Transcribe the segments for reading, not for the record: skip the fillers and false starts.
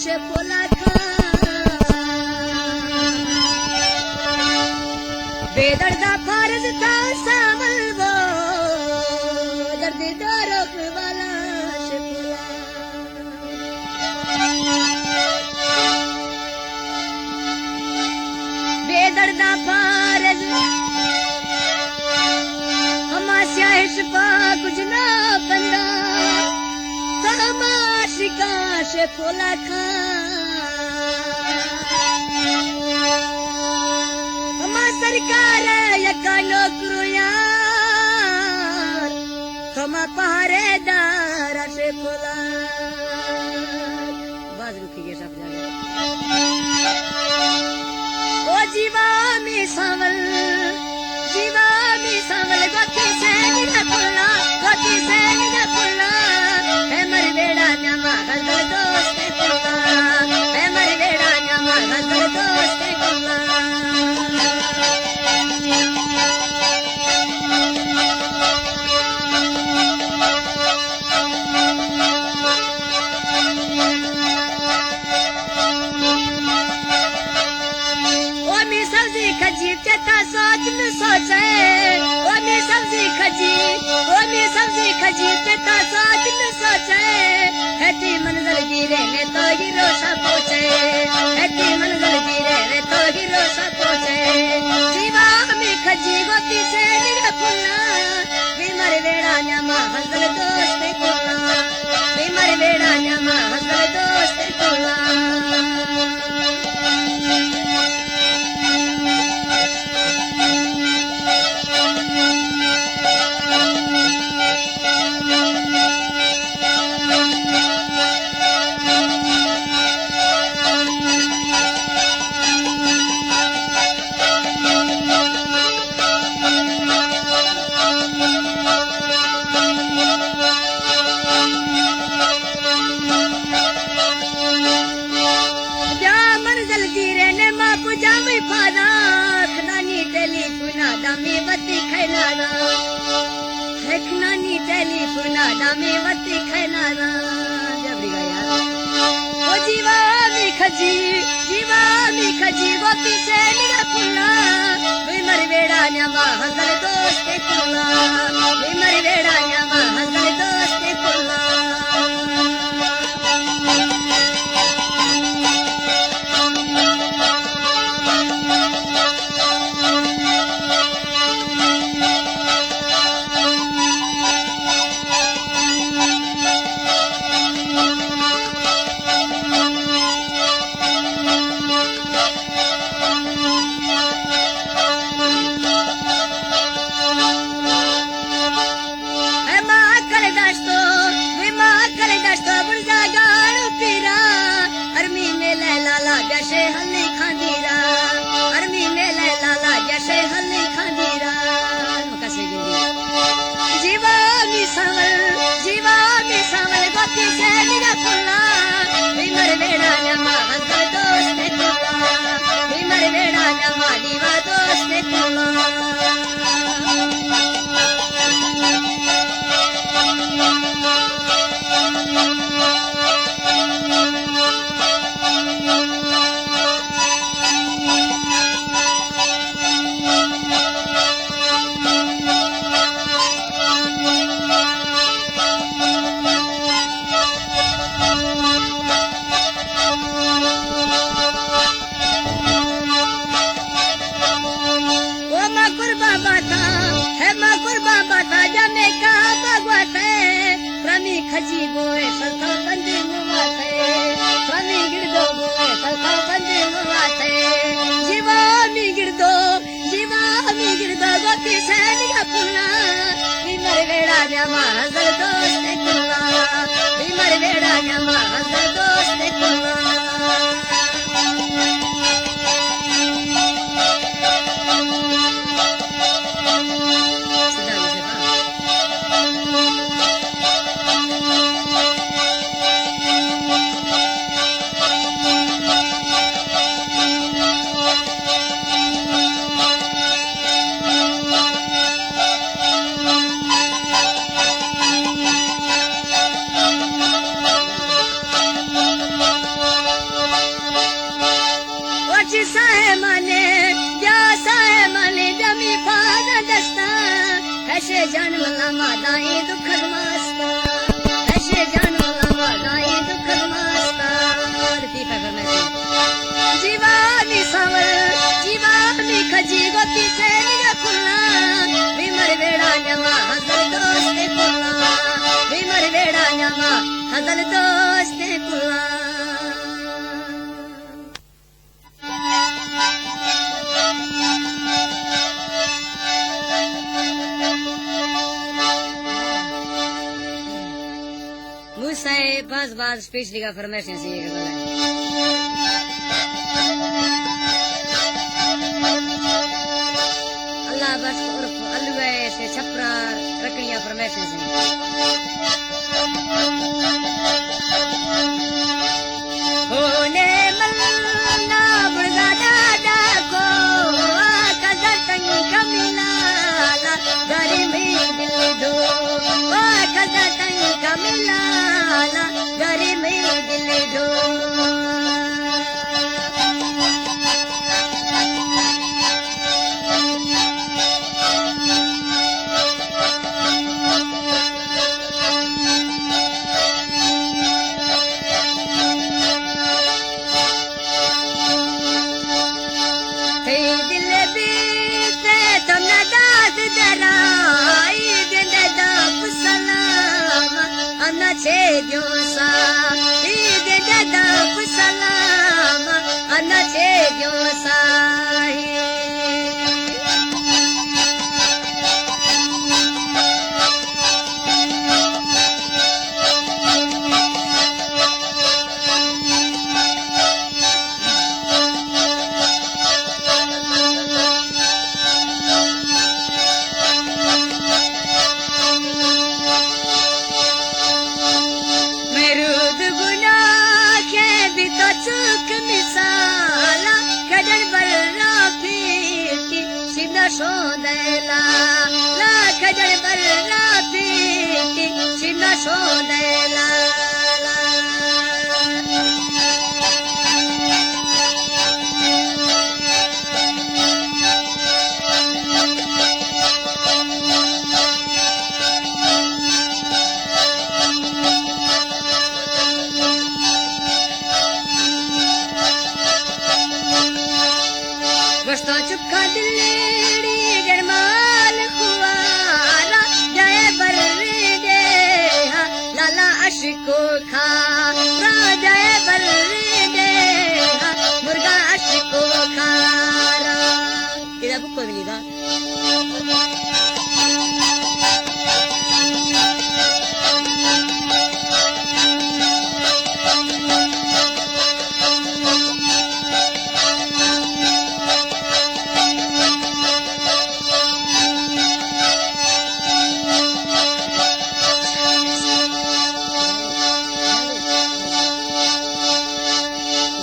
से पोला खा बेदर्दा फर्ज था सावल वो दर्द रोक वाला से पोला बेदर्दा फर्ज हमाशा हिस्पा कुछ ना बंदा तमाशिका से पोला खा सरकार यका नौकरू यार थमा पहरेदार से पोला बाज रुकी के सब जागे ओ जीवा में सावल गोती से निजा पुल्ला है मर बेड़ा न्यामा गजल दोस्त पुल्ला है मर बेड़ा न्यामा गजल दोस्त पुल्ला चेता सोच में सोचे वो में सब्जी खजी चेता सोच में सोचे हैती मंजिल गिरे ने तो हीरो सा पहुंचे हैती मंजिल गिरे ने तो हीरो सा पहुंचे जीवा में खजी गोती से निगा फुल्ला बीमार बेड़ा न्यामा हंसल दोस्त कोला बीमार बेड़ा न्यामा हंसल दोस्त कोला नानी टेलीफोन आदामे वती खैनारा जबरी गया ओ जीवा मी खजी गोती से निगा पुल्ला बीमर बेड़ा न्यामा हंसल दोस्त पुल्ला बीमर बेड़ा न्यामा हंसल दोस्त पुल्ला जैसे हल्ली खांदीरा अरमी में लाला जैसे हल्ली खांदीरा जीवा मी सावल गोती से निगा पुल्ला बीमर बेड़ा न्यामा हंसल दोस्त पुल्ला बीमर बेड़ा न्यामा दीवा दोस्त पुल्ला खजी गोए सल्था बंदे मुवाते स्वामी गिरदो गोए सल्था बंदे मुवाते जीवा मी गिरदो गोती से निगा पुल्ला बीमर बेड़ा न्यामा हंसल दोस्त पुल्ला बीमर बेड़ा न्यामा हंसल दोस्त पुल्ला जन्म लावा दाई दुख मास्ता ऐसे जन्म लावा दाई दुख मास्ता जीवानी सावर जीवानी खजी गोती से निगा खुला विमर बेड़ा न्यामा हसल दोस्ते खुला विमर बेड़ा न्यामा हसल दोस्ते खुला मुझसे पांच बार स्पीच लिखा फरमाइश से ये अल्लाह बस और अलवे से छपरा रखनिया फरमाइश से होने मल्ला बुर्जा दादा को कदर तंग कमिला गरी में दिल दो कदर तंग कमिला गरी में दिल दो छे जोसा ईद दादा सलाम अना छे जोसा सोदेला ला खजड़ पर राती सिना सोदेला वस्ता चुपका दिल्ली गरमाल खुआरा जय बर गे लाला अशको खा जय बर गे मुर्गा अशको खारा किधर बुक को मिलेगा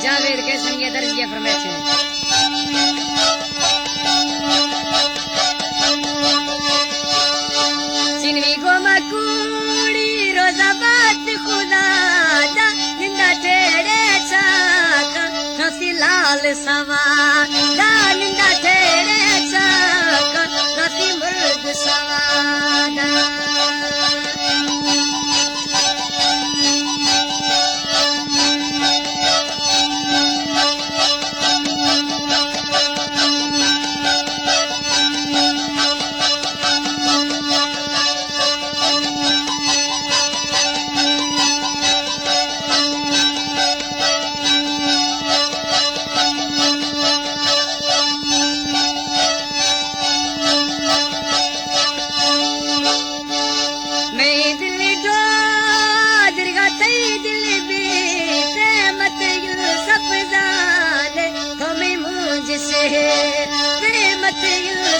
जावेद के संगे दर्ज किया फरमाइश सिनवी को मकुड़ी रोजा बात खुदा दा निंदा तेरे चाक नसी लाल सवा दा निंदा तेरे चाक नसी मुर्ग सवा दा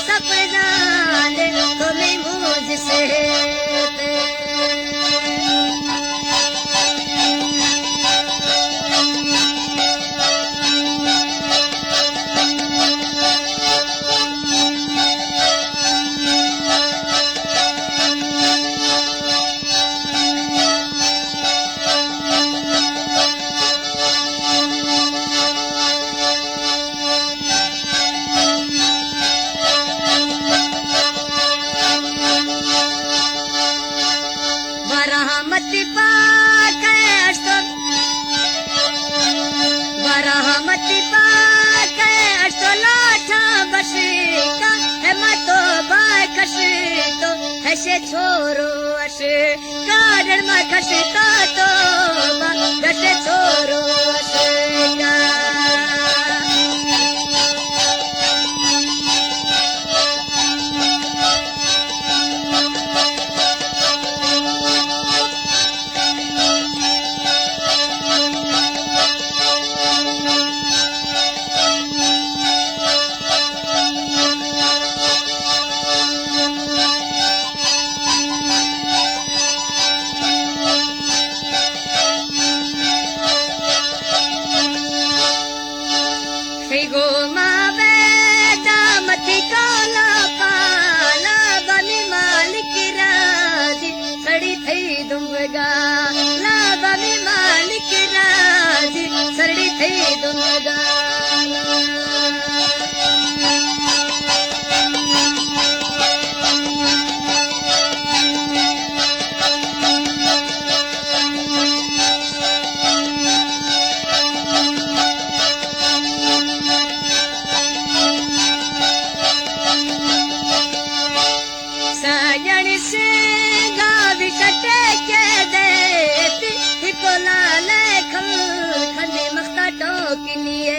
सपना तुम्हें मुझसे ऐसे छोरो अश गार्डन में खसता तो ऐसे छोरो अश गो मावे दामती काला पाला बनी मालिक राज सड़ी थई दुंगा ला बनी मालिक राज सड़ी थई दुंगा सजन से गावी सटे के देती हिको लाल खल खंदे मख्ता टोकनिए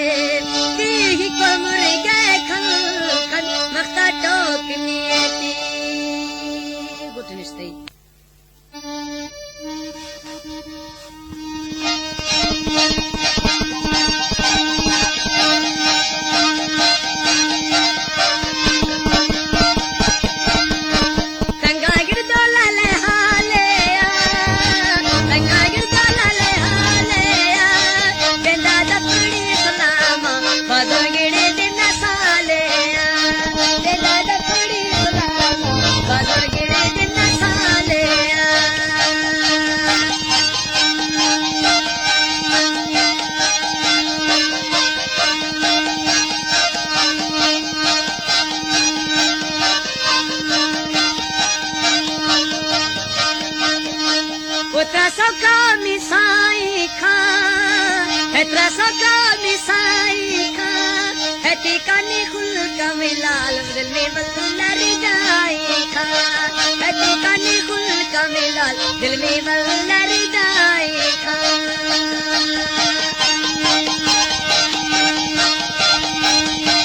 ती हिको मुर्गे खल खंद मख्ता टोकनिए ती गुटनिस्ते उतरा सका मिसाई खा हेतरा सका मिसाई खा हेती कानी खुल कमिलाल दिल में बल्ला रिजाई खा हेती कानी खुल कमिलाल दिल में बल्ला